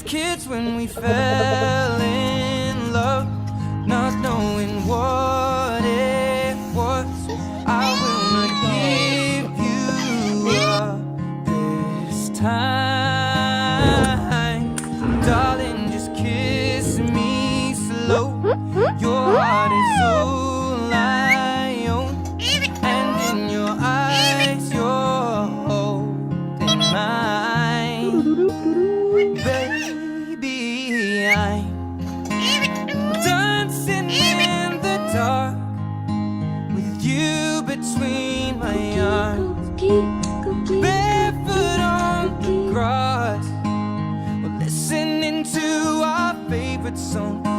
kids when we fell in love, not knowing what it was. I will not give you up this time, darling, just kiss me slow. Your heart is all I own, and in your eyes you're holding mine. Baby, I'm dancing in the dark with you between my arms, barefoot on the grass, we're listening to our favorite song.